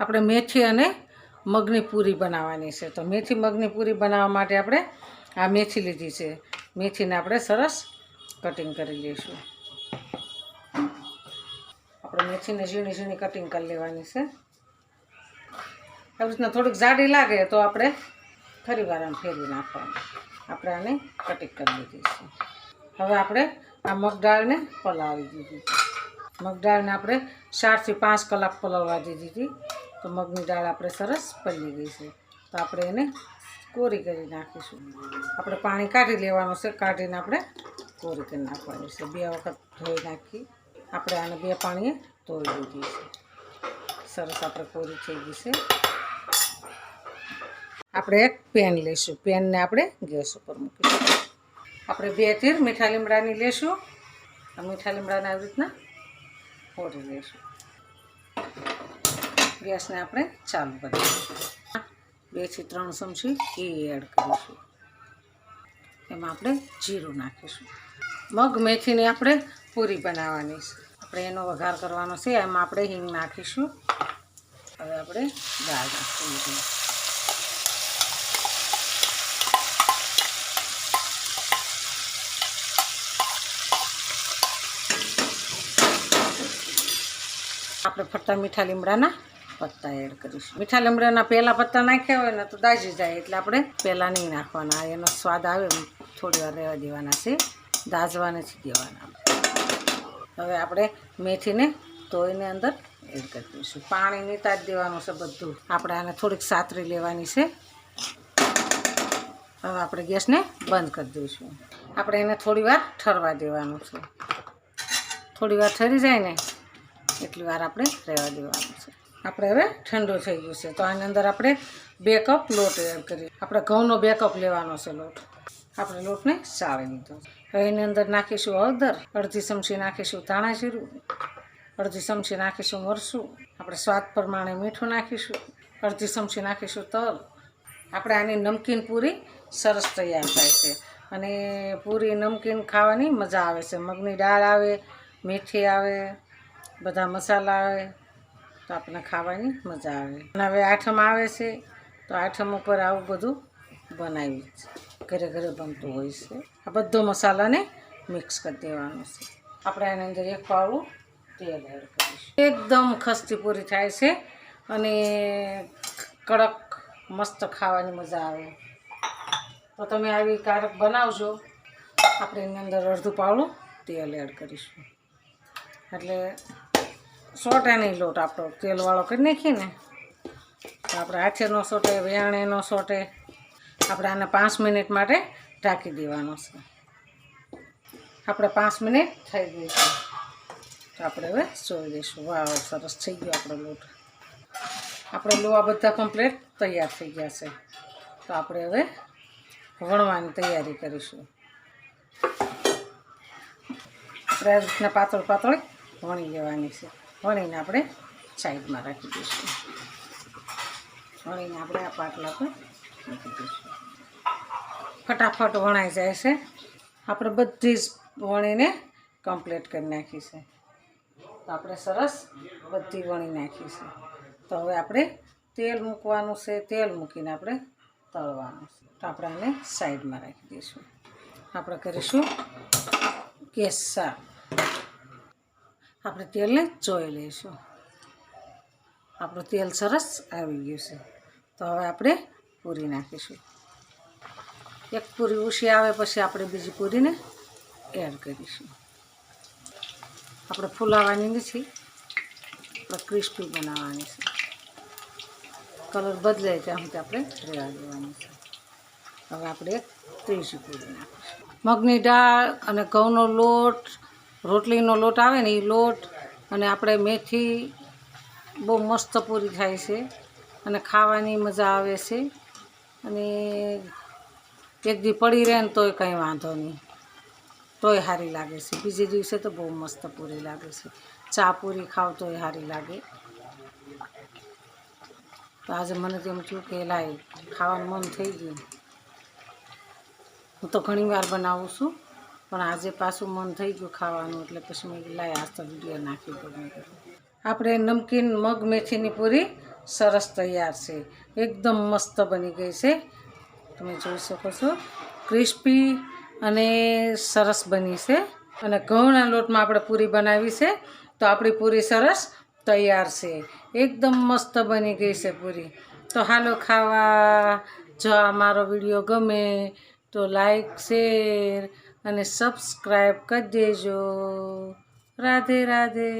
આપણે મેથી અને મગની પૂરી બનાવવાની છે. તો મેથી મગની પૂરી બનાવવા માટે આપણે આ મેથી લીધી છે. મેથીને આપણે સરસ કટિંગ કરી લઈશું. આપણે મેથીને ઝીણી ઝીણી કટિંગ કરી લેવાની છે. આવી રીતના થોડીક જાડી લાગે તો આપણે ફરી વાર આમ ફેરવી નાખવાનું. આપણે આને કટિંગ કરી લીધી છે. હવે આપણે આ મગ દાળને પલાળી દીધી છે. મગ દાળને આપણે 4 થી 5 કલાક પલાળવા દીધી હતી. તો મગની દાળ આપણે સરસ પલળી ગઈ છે. તો આપણે એને કોરી કરી નાખીશું. આપણે પાણી કાઢી લેવાનું છે. કાઢીને આપણે કોરી કરી નાખવાની છે. 2 વખત ધોઈ નાખી આપણે આને 2 પાણીએ ધોઈ લીધી છે. સરસ આપણે કોરી થઈ ગઈ છે. આપણે એક પેન લઈશું. પેનને આપણે ગેસ ઉપર મૂકીશું. આપણે 2 તીર મીઠા લીમડાની લઈશું. આ મીઠા લીમડાને આવી રીતના ફોડી લઈશું. ગેસને આપણે ચાલુ કરી દઈશું. 2 થી 3 ચમચી ઘી એડ કરીશું. એમાં આપણે જીરું નાખીશું. મગ મેથીની આપણે પૂરી બનાવવાની છે. આપણે એનો વઘાર કરવાનો છે. એમાં આપણે હિંગ નાખીશું. હવે આપણે દાળ નાખીશું. આપણે ફરતા મીઠા લીમડાના પત્તા એડ કરીશું. મીઠા લીમડાના પહેલાં પત્તા નાખ્યા હોય ને તો દાજી જાય, એટલે આપણે પહેલાં નહીં નાખવાના. એનો સ્વાદ આવે થોડી વાર રહેવા દેવાના છે, દાજવા નથી દેવાના. હવે આપણે મેથીને ધોઈને અંદર એડ કરી દઈશું. પાણી નીતા જ દેવાનું છે બધું. આપણે આને થોડીક સાતરી લેવાની છે. હવે આપણે ગેસને બંધ કરી દઈશું. આપણે એને થોડી વાર ઠરવા દેવાનું છે. થોડી વાર ઠરી જાય ને એટલી વાર આપણે રહેવા દેવાનું છે. આપણે હવે ઠંડુ થઈ ગયું છે. તો આની અંદર આપણે 2 કપ લોટ એડ કરીએ. આપણે ઘઉંનો 2 કપ લેવાનો છે લોટ. આપણે લોટને ચાળી લીધો. હવે એની અંદર નાખીશું હળદર, અડધી ચમચી નાખીશું ધાણા જીરું, અડધી ચમચી નાખીશું મરચું, આપણે સ્વાદ પ્રમાણે મીઠું નાખીશું, અડધી ચમચી નાખીશું તલ. આપણે આની નમકીન પૂરી સરસ તૈયાર થાય છે. અને પૂરી નમકીન ખાવાની મજા આવે છે. મગની દાળ આવે, મેથી આવે, બધા મસાલા આવે, તો આપણને ખાવાની મજા આવે. અને હવે આઠમ આવે છે, તો આઠમ ઉપર આવું બધું બનાવી ઘરે ઘરે બનતું હોય છે. આ બધો મસાલાને મિક્સ કરી દેવાનો છે. આપણે આની અંદર 1 પાવડું તેલ એડ કરીશું. એકદમ ખસ્તી પૂરી થાય છે અને કડક મસ્ત ખાવાની મજા આવે. તો તમે આવી કારક બનાવજો. આપણે એની અંદર અડધું પાવડું તેલ એડ કરીશું. એટલે સોટે નહીં લોટ આપણો તેલવાળો કરી નાખીએ ને તો આપણે હાથે ન સોટે, વેણે ન સોટે. આપણે આને 5 મિનિટ માટે ઢાંકી દેવાનો છે. આપણે 5 મિનિટ થઈ ગઈ છે. તો આપણે હવે જોઈ દઈશું. વાવ, સરસ થઈ ગયો આપણો લોટ. આપણે લોવા બધા કમ્પ્લીટ તૈયાર થઈ ગયા છે. તો આપણે હવે વણવાની તૈયારી કરીશું. આપણે આ રીતના પાતળી વણી લેવાની છે. વણીને આપણે સાઈડમાં રાખી દઈશું. વણીને આપણે આ પાટલા પર મૂકી દઈશું. ફટાફટ વણાઈ જાય છે. આપણે બધી જ વણીને કમ્પ્લીટ કરી નાખી છે. તો આપણે સરસ બધી વણી નાખી છે. તો હવે આપણે તેલ મૂકવાનું છે. તેલ મૂકીને આપણે તળવાનું છે. તો આપણે આને સાઈડમાં રાખી દઈશું. આપણે કરીશું ગેસ સાફ. આપણે તેલને જોઈ લઈશું. આપણું તેલ સરસ આવી ગયું છે. તો હવે આપણે પૂરી નાખીશું. એક પૂરી ઉછી આવે પછી આપણે બીજી પૂરીને એડ કરીશું. આપણે ફૂલાવાની નથી, આપણે ક્રિસ્પી બનાવવાની છે. કલર બદલાય ત્યાં સુધી આપણે રહેવા દેવાની છે. હવે આપણે એક ત્રીજી પૂરી નાખીશું. મગની દાળ અને ઘઉંનો લોટ, રોટલીનો લોટ આવે ને એ લોટ અને આપણે મેથી બહુ મસ્ત પૂરી થાય છે અને ખાવાની મજા આવે છે. અને એક દી પડી રહે ને તોય કંઈ વાંધો નહીં, તોય સારી લાગે છે. બીજે દિવસે તો બહુ મસ્ત પૂરી લાગે છે. ચા પૂરી ખાવ તોય સારી લાગે. તો આજે મને તો એમ થયું કે લાય ખાવાનું મન થઈ ગયું. હું તો ઘણી વાર બનાવું છું, પણ આજે પાછું મન થઈ ગયું ખાવાનું, એટલે પછી મેં લાય આજ તો વિડીયો નાખી દઉં. આપણે નમકીન મગ મેથીની પૂરી સરસ તૈયાર છે. એકદમ મસ્ત બની ગઈ છે. તમે જોઈ શકો છો ક્રિસ્પી અને સરસ બની છે. અને ઘઉંના લોટમાં આપણે પૂરી બનાવી છે, તો આપણી પૂરી સરસ તૈયાર છે. એકદમ મસ્ત બની ગઈ છે પૂરી. તો હાલો ખાવા. જો આ મારો વિડીયો ગમે તો લાઈક, શેર અને સબસ્ક્રાઈબ કરી દેજો. રાધે રાધે.